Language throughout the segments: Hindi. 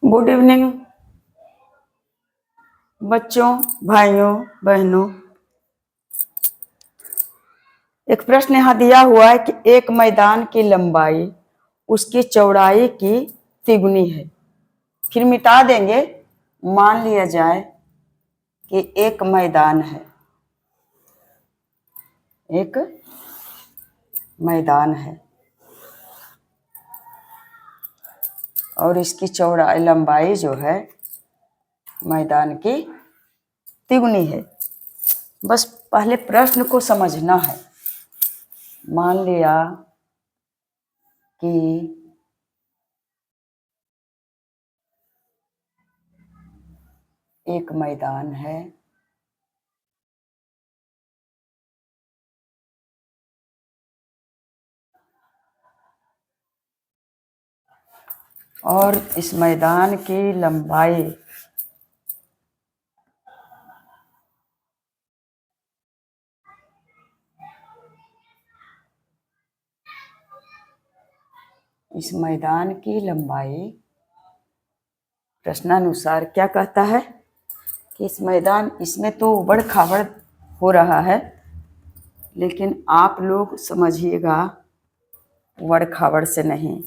गुड इवनिंग बच्चों, भाइयों, बहनों। एक प्रश्न यहाँ दिया हुआ है कि एक मैदान की लंबाई उसकी चौड़ाई की तिगुनी है। फिर मिटा देंगे। मान लिया जाए कि एक मैदान है, एक मैदान है और इसकी चौड़ाई लंबाई जो है मैदान की तिगुनी है। बस पहले प्रश्न को समझना है। मान लिया कि एक मैदान है और इस मैदान की लंबाई इस मैदान की लंबाई प्रश्नानुसार क्या कहता है कि इस मैदान इसमें तो उबड़ खाबड़ हो रहा है, लेकिन आप लोग समझिएगा उबड़ खाबड़ से नहीं।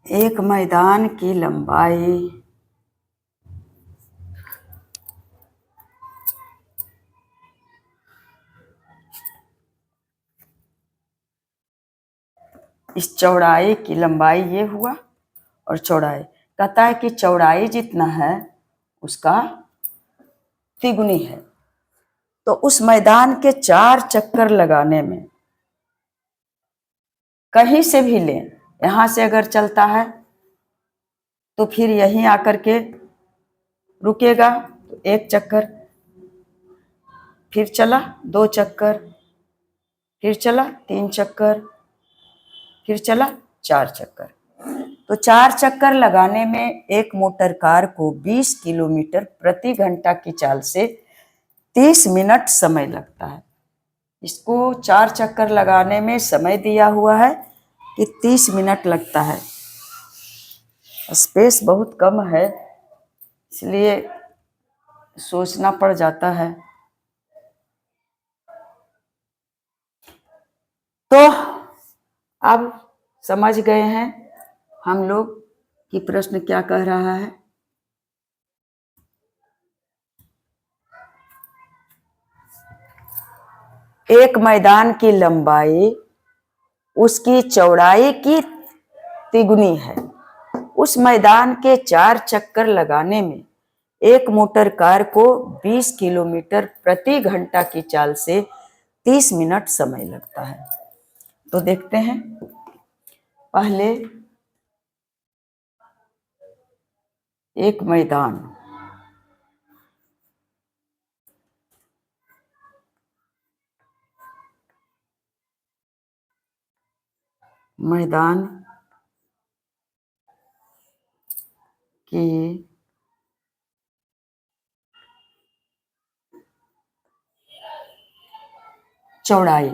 एक मैदान की लंबाई इस चौड़ाई की लंबाई ये हुआ और चौड़ाई कहता है कि चौड़ाई जितना है उसका तिगुनी है। तो उस मैदान के 4 चक्कर लगाने में कहीं से भी लें, यहाँ से अगर चलता है तो फिर यहीं आकर के रुकेगा तो 1 चक्कर, फिर चला 2 चक्कर, फिर चला 3 चक्कर, फिर चला 4 चक्कर। तो 4 चक्कर लगाने में एक मोटर कार को 20 किलोमीटर प्रति घंटा की चाल से 30 मिनट समय लगता है। इसको 4 चक्कर लगाने में समय दिया हुआ है कि 30 मिनट लगता है। स्पेस बहुत कम है, इसलिए सोचना पड़ जाता है। तो अब समझ गए हैं हम लोग कि प्रश्न क्या कह रहा है। एक मैदान की लंबाई उसकी चौड़ाई की तिगुनी है। उस मैदान के 4 चक्कर लगाने में एक मोटर कार को 20 किलोमीटर प्रति घंटा की चाल से 30 मिनट समय लगता है। तो देखते हैं पहले एक मैदान की चौड़ाई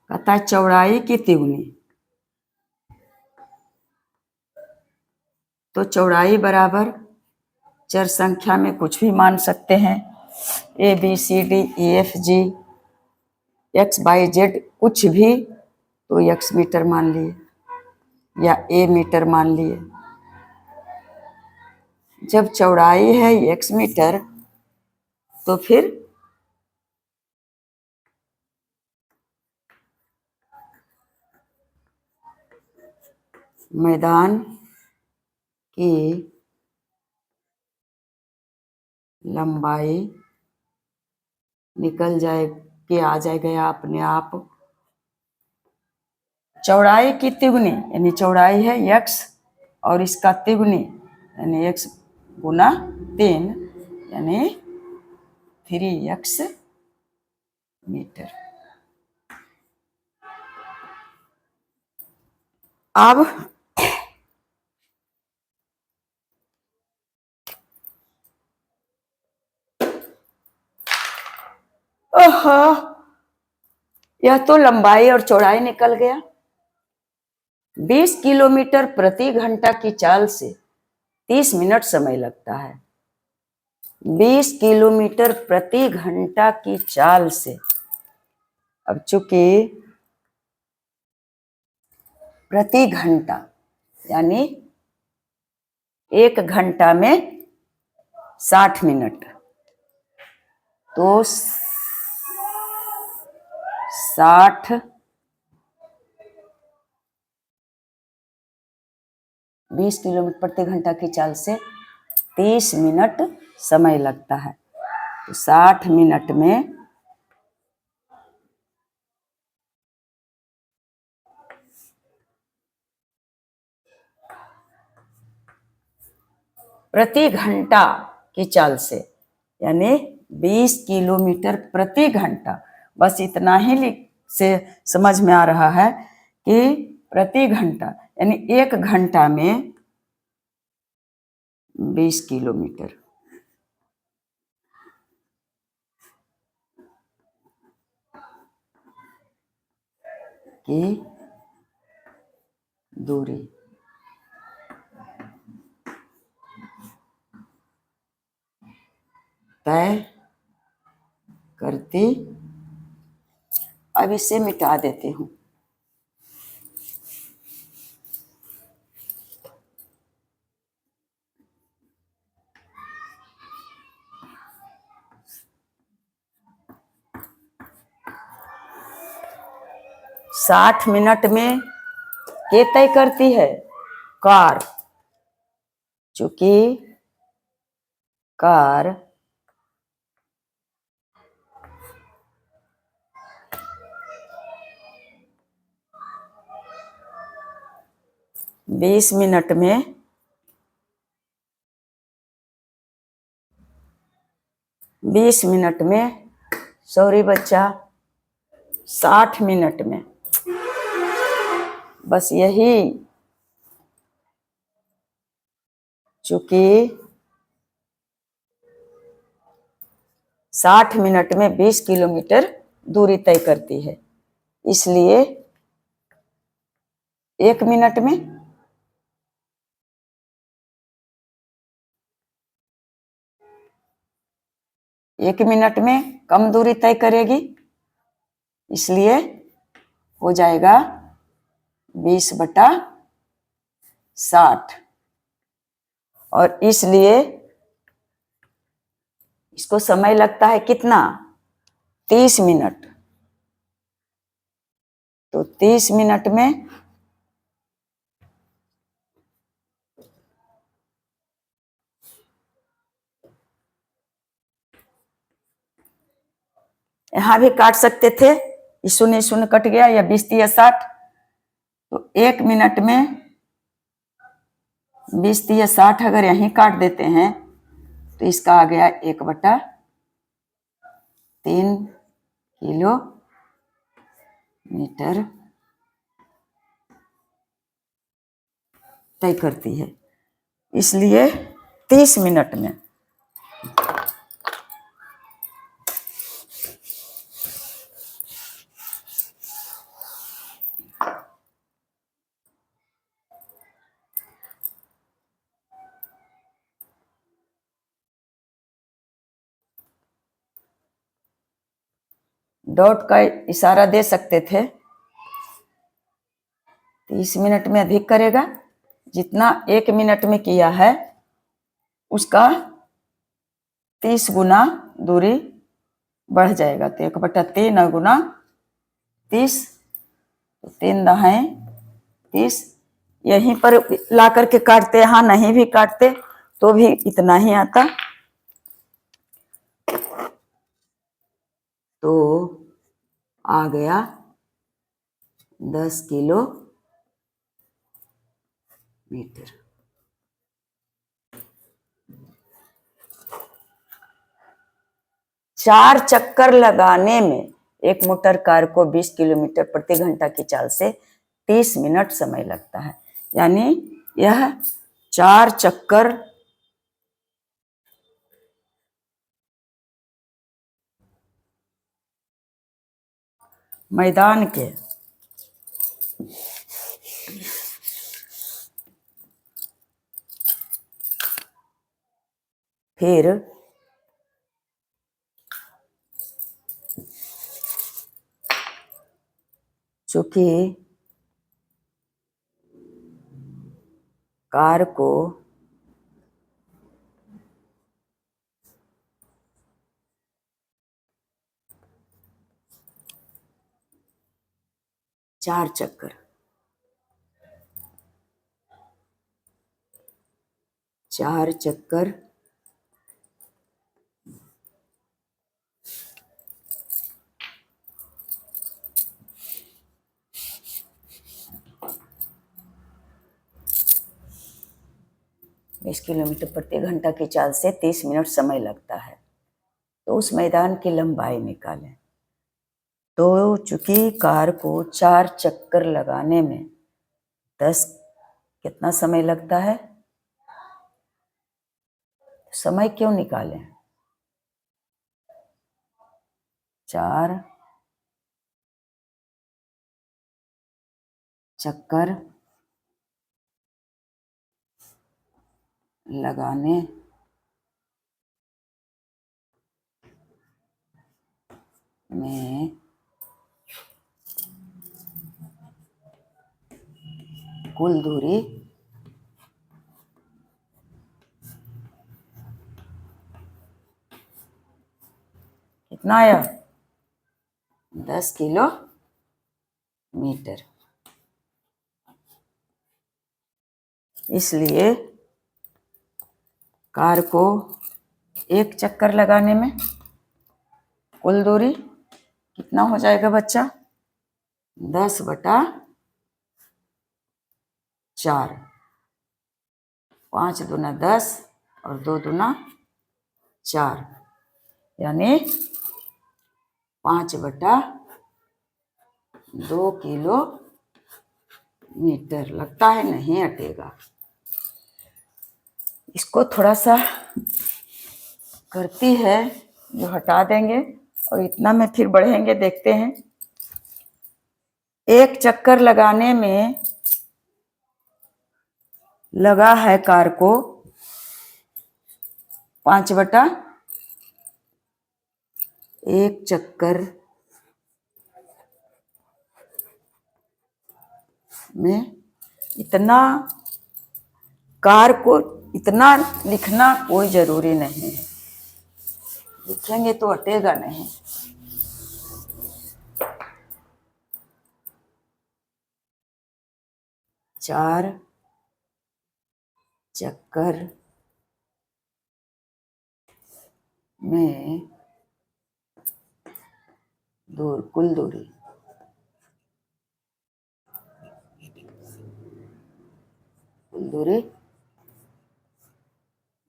कहता है चौड़ाई की तिगुनी। तो चौड़ाई बराबर चर संख्या में कुछ भी मान सकते हैं, ABCDEFG XYZ कुछ भी, तो x मीटर मान लिए या a मीटर मान लिए। जब चौड़ाई है x मीटर तो फिर मैदान की लंबाई निकल जाए के आ जाएगा अपने आप। चौड़ाई की तिगुनी यानी चौड़ाई है x और इसका तिगुनी यानी x गुना 3 यानी 3x मीटर। अब ओहो, यह तो लंबाई और चौड़ाई निकल गया। 20 किलोमीटर प्रति घंटा की चाल से 30 मिनट समय लगता है। 20 किलोमीटर प्रति घंटा की चाल से, अब चूंकि प्रति घंटा यानी 1 घंटा में 60 मिनट, तो 60 20 किलोमीटर प्रति घंटा की चाल से 30 मिनट समय लगता है। तो 60 मिनट में प्रति घंटा की चाल से यानी 20 किलोमीटर प्रति घंटा, बस इतना ही से समझ में आ रहा है कि प्रति घंटा यानी 1 घंटा में 20 किलोमीटर की दूरी तय करती। अब इसे मिटा देती हूँ। साठ मिनट में ये तय करती है कार, चूंकि कार 20 मिनट में 20 मिनट में, सॉरी बच्चा, 60 मिनट में, बस यही, चूंकि 60 मिनट में 20 किलोमीटर दूरी तय करती है, इसलिए 1 मिनट में 1 मिनट में कम दूरी तय करेगी, इसलिए हो जाएगा 20/60। और इसलिए इसको समय लगता है कितना, 30 मिनट। तो 30 मिनट में यहां भी काट सकते थे, इस शून्य शून्य कट गया, या 20 या 60, तो 1 मिनट में 20 या 60 अगर यहीं काट देते हैं तो इसका आ गया 1/3 किलोमीटर तय करती है, इसलिए 30 मिनट में। डॉट का इशारा दे सकते थे, 30 मिनट में अधिक करेगा, जितना 1 मिनट में किया है उसका 30 गुना दूरी बढ़ जाएगा। तो 1/3 गुना 30, तो 3 दहाई 30, यहीं पर ला करके काटते, यहाँ नहीं भी काटते तो भी इतना ही आता। तो आ गया 10 किलोमीटर। चार चक्कर लगाने में एक मोटर कार को 20 किलोमीटर प्रति घंटा की चाल से 30 मिनट समय लगता है। यानी यह 4 चक्कर मैदान के फिर चूंकि कार को चार चक्कर 20 किलोमीटर प्रति घंटा की चाल से 30 मिनट समय लगता है। तो उस मैदान की लंबाई निकालें। तो चूंकि कार को 4 चक्कर लगाने में 10 कितना समय लगता है, समय क्यों निकालें? 4 चक्कर लगाने में कुल दूरी कितना आया? 10 किलोमीटर। इसलिए कार को एक चक्कर लगाने में कुल दूरी कितना हो जाएगा बच्चा? 10/4। 5 दूना 10 और 2 दूना 4, यानी 5/2 किलोमीटर लगता है। नहीं हटेगा। इसको थोड़ा सा करती है जो हटा देंगे और इतना में फिर बढ़ेंगे। देखते हैं। एक चक्कर लगाने में लगा है कार को 5/1 चक्कर में इतना, कार को इतना लिखना कोई जरूरी नहीं है। लिखेंगे तो हटेगा नहीं। चार चक्कर में कुल दूरी कुल दूरी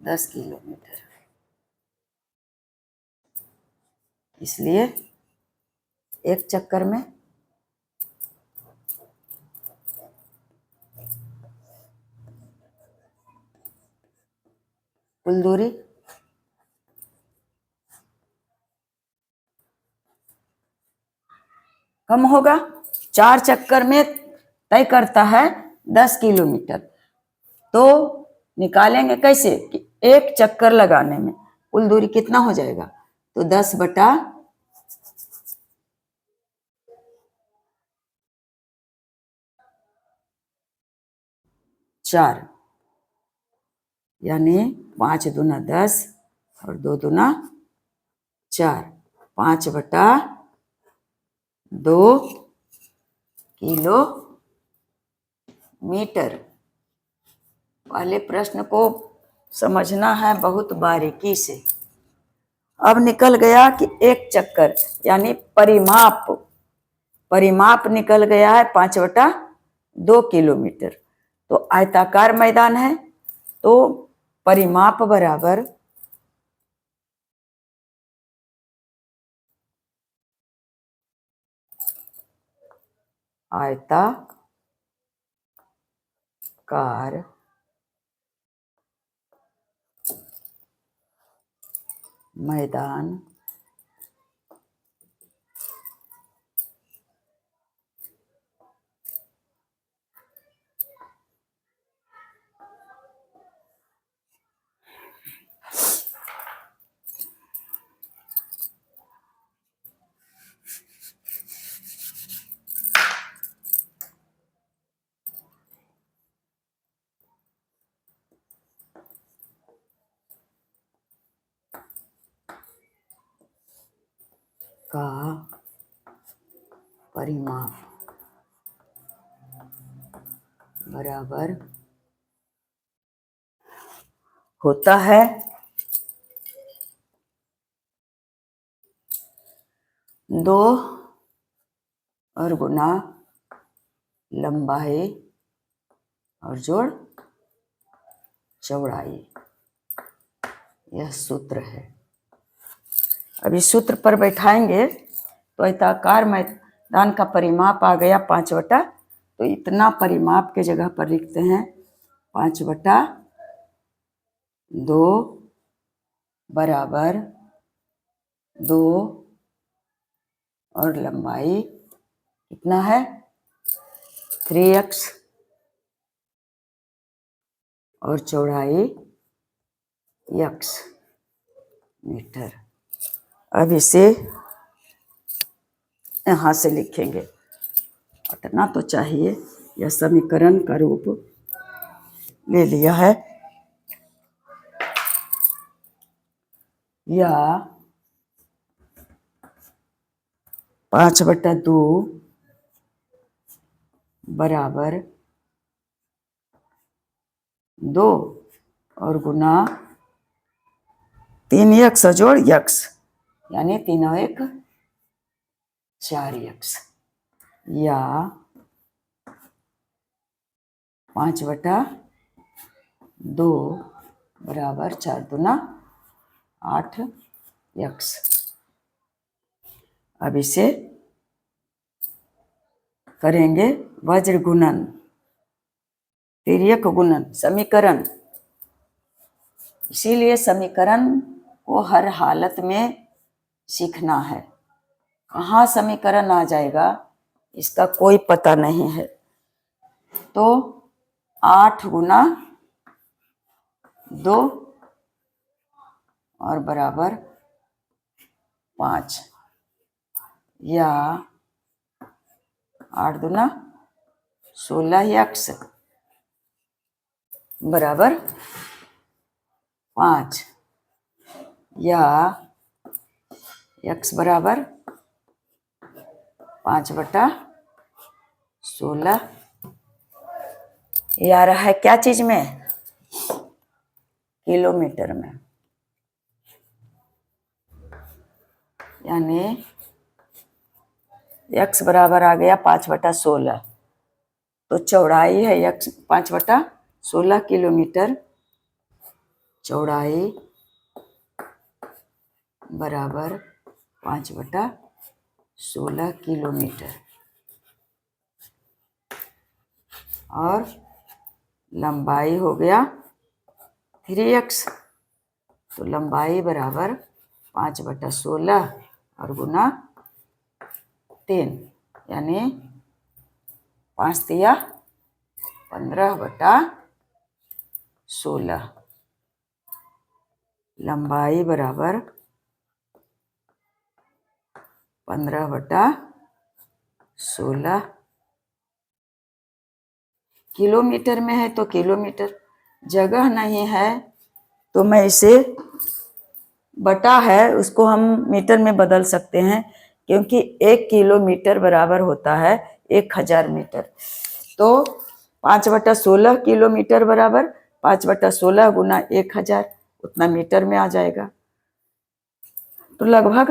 10 किलोमीटर। इसलिए एक चक्कर में कुल दूरी कम होगा। 4 चक्कर में तय करता है 10 किलोमीटर। तो निकालेंगे कैसे कि एक चक्कर लगाने में कुल दूरी कितना हो जाएगा? तो 10/4, यानी 5 दूना 10 और 2 दूना 4, 5/2 किलोमीटर। पहले प्रश्न को समझना है बहुत बारीकी से। अब निकल गया कि एक चक्कर यानी परिमाप, परिमाप निकल गया है 5/2 किलोमीटर। तो आयताकार मैदान है तो परिमाप बराबर आयताकार मैदान का परिमाप बराबर होता है 2 और गुना लंबाई और जोड़ चौड़ाई। यह सूत्र है। अब इस सूत्र पर बैठाएंगे तो आयताकार मैदान का परिमाप आ गया 5/, तो इतना परिमाप के जगह पर लिखते हैं 5/2 बराबर 2 और लंबाई कितना है 3x और चौड़ाई x मीटर। अब इसे यहाँ से लिखेंगे, इतना तो चाहिए। यह समीकरण का रूप ले लिया है। या 5/2 बराबर 2 और गुना 3x जोड़ x यानी 3 और 1 4x, या 5/2 बराबर 4 दूना 8x। अब इसे करेंगे वज्र गुणन, तिर्यक गुणन समीकरण। इसीलिए समीकरण को हर हालत में सीखना है। कहाँ समीकरण आ जाएगा इसका कोई पता नहीं है। तो 8 गुना 2 और बराबर 5, या 8 दूना 16x बराबर 5, या x बराबर 5/16। ये आ रहा है क्या चीज में, किलोमीटर में। यानी x बराबर आ गया 5/16, तो चौड़ाई है x 5/16 किलोमीटर। चौड़ाई बराबर 5/16 किलोमीटर। और लंबाई हो गया 3x, तो लंबाई बराबर 5/16 और गुना 3 यानी 5 तिया 15/16। लंबाई बराबर 15/16 किलोमीटर में है तो किलोमीटर, जगह नहीं है तो मैं इसे बटा है उसको हम मीटर में बदल सकते हैं, क्योंकि 1 किलोमीटर बराबर होता है 1000 मीटर। तो 5/16 किलोमीटर बराबर 5/16 गुना 1000, उतना मीटर में आ जाएगा। तो लगभग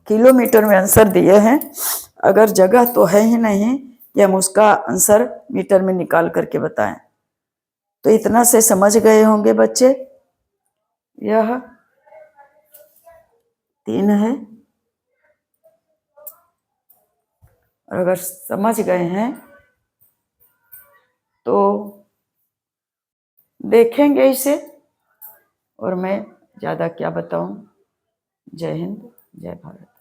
किलोमीटर में आंसर दिए हैं। अगर जगह तो है ही नहीं कि हम उसका आंसर मीटर में निकाल करके बताएं। तो इतना से समझ गए होंगे बच्चे। यह 3 है, और अगर समझ गए हैं तो देखेंगे इसे, और मैं ज़्यादा क्या बताऊं। जय हिंद, जय भारत।